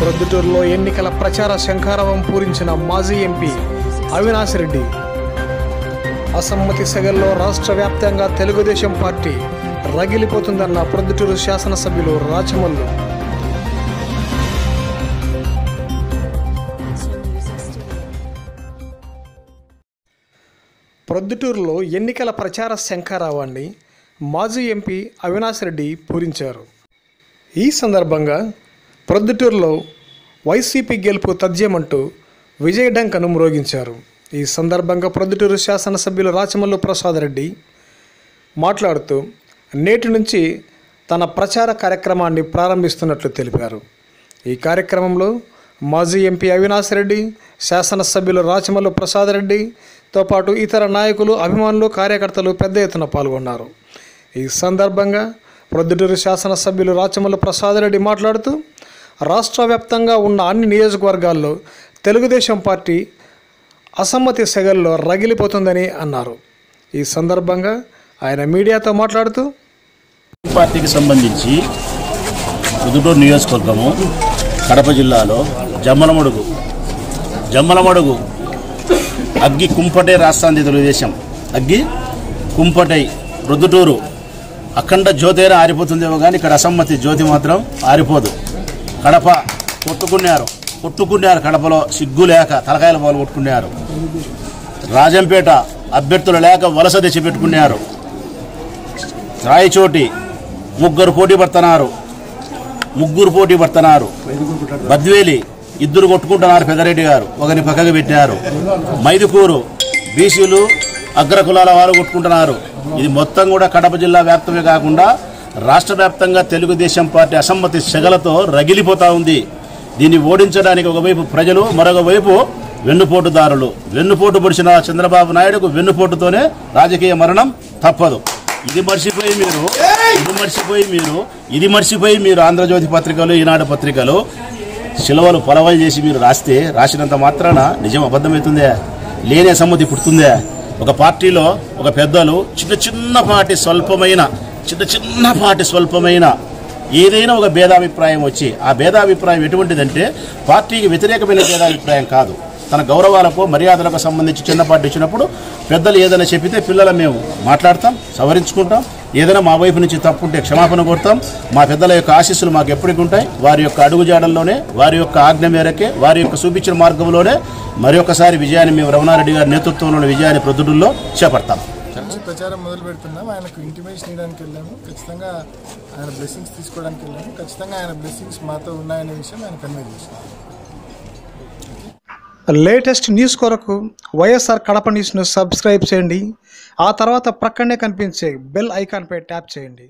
ప్రొద్దుటూరులో ఎన్నికల ప్రచార శంఖారావం పూరించిన మాజీ ఎంపీ అవినాష్ రెడ్డి. అసమ్మతి సెగల్లో రాష్ట్ర వ్యాప్తంగా తెలుగుదేశం పార్టీ రగిలిపోతుందన్న ప్రొద్దుటూరు శాసనసభ్యులు రాచమల్లు. ప్రొద్దుటూరులో ఎన్నికల ప్రచార శంఖారావాన్ని మాజీ ఎంపీ అవినాష్ రెడ్డి పూరించారు. ఈ సందర్భంగా ప్రొద్దుటూరులో వైసీపీ గెలుపు తథ్యమంటూ విజయడంకను మ్రోగించారు. ఈ సందర్భంగా ప్రొద్దుటూరు శాసనసభ్యులు రాచమల్లు ప్రసాద్ రెడ్డి మాట్లాడుతూ నేటి నుంచి తన ప్రచార కార్యక్రమాన్ని ప్రారంభిస్తున్నట్లు తెలిపారు. ఈ కార్యక్రమంలో మాజీ ఎంపీ అవినాష్ రెడ్డి, శాసనసభ్యులు రాచమల్లు ప్రసాద్ రెడ్డితో పాటు ఇతర నాయకులు, అభిమానులు, కార్యకర్తలు పెద్ద ఎత్తున పాల్గొన్నారు. ఈ సందర్భంగా ప్రొద్దుటూరు శాసనసభ్యులు రాచమల్లు ప్రసాద్ రెడ్డి మాట్లాడుతూ రాష్ట్ర వ్యాప్తంగా ఉన్న అన్ని నియోజకవర్గాల్లో తెలుగుదేశం పార్టీ అసమ్మతి సెగల్లో రగిలిపోతుందని అన్నారు. ఈ సందర్భంగా ఆయన మీడియాతో మాట్లాడుతూ పార్టీకి సంబంధించి ప్రొద్దుటూరు నియోజకవర్గము కడప జిల్లాలో జమ్మలమడుగు అగ్గి కుంపటై రాష్ట్రాంది తెలుగుదేశం అగ్గి కుంపటై ప్రొద్దుటూరు అఖండ జ్యోతైనా ఆరిపోతుందేమో కానీ ఇక్కడ అసమ్మతి జ్యోతి మాత్రం ఆరిపోదు. కడప కొట్టుకున్నారు కడపలో సిగ్గు లేక తలకాయల పాలు కొట్టుకున్నారు. రాజంపేట అభ్యర్థులు లేక వలస తెచ్చిపెట్టుకున్నారు. రాయచోటి ముగ్గురు పోటీ పడుతున్నారు. బద్వేలి ఇద్దరు కొట్టుకుంటున్నారు. పెద్దరెడ్డి గారు ఒకరిని పక్కకు పెట్టినారు. మైదుకూరు బీసీలు అగ్ర కులాల వారు కొట్టుకుంటున్నారు. ఇది మొత్తం కూడా కడప జిల్లా వ్యాప్తమే కాకుండా రాష్ట్ర వ్యాప్తంగా తెలుగుదేశం పార్టీ అసమ్మతి సెగలతో రగిలిపోతా ఉంది. దీన్ని ఓడించడానికి ఒకవైపు ప్రజలు, మరొక వైపు వెన్నుపోటుదారులు. వెన్నుపోటు పొడిచిన చంద్రబాబు నాయుడుకు వెన్నుపోటుతోనే రాజకీయ మరణం తప్పదు. ఇది మర్చిపోయి మీరు ఆంధ్రజ్యోతి పత్రికలు, ఈనాడు పత్రికలు శిలవలు పొలవలు చేసి మీరు రాసినంత మాత్రాన నిజం అబద్ధమవుతుందే? లేని అసమ్మతి పుడుతుందే? ఒక పార్టీలో ఒక పెద్దలు చిన్నపాటి స్వల్పమైన ఏదైనా ఒక భేదాభిప్రాయం వచ్చి, ఆ భేదాభిప్రాయం ఎటువంటిదంటే పార్టీకి వ్యతిరేకమైన భేదాభిప్రాయం కాదు. తన గౌరవాలకు, మర్యాదలకు సంబంధించి చిన్నపాటి ఇచ్చినప్పుడు పెద్దలు ఏదైనా చెప్పితే పిల్లలు మేము మాట్లాడతాం, సవరించుకుంటాం. ఏదైనా మా వైపు నుంచి తప్పుంటే క్షమాపణ కోరుతాం. మా పెద్దల యొక్క ఆశీస్సులు మాకు ఎప్పటికీ ఉంటాయి. వారి యొక్క అడుగుజాడల్లోనే, వారి యొక్క ఆజ్ఞ మేరకే, వారి యొక్క చూపించిన మార్గంలోనే మరొకసారి విజయాన్ని మేము రమణారెడ్డి గారి నేతృత్వంలోని విజయాన్ని ప్రొద్దుటూరులో చేపడతాం. ప్రచారం మొదలు పెడుతున్నాం. ఆయనకు ఇంటిమేషన్ ఇవ్వడానికి వెళ్ళాము. ఖచ్చితంగా ఆయన బ్లెస్సింగ్స్ తీసుకోవడానికి వెళ్ళాము. ఖచ్చితంగా ఆయన బ్లెస్సింగ్స్ మాతో ఉన్నాయనే విషయం ఆయన కన్వే చేశారు. లేటెస్ట్ న్యూస్ కొరకు వైఎస్ఆర్ కడప న్యూస్ను సబ్స్క్రైబ్ చేయండి. ఆ తర్వాత ప్రక్కనే కనిపించే బెల్ ఐకాన్పై ట్యాప్ చేయండి.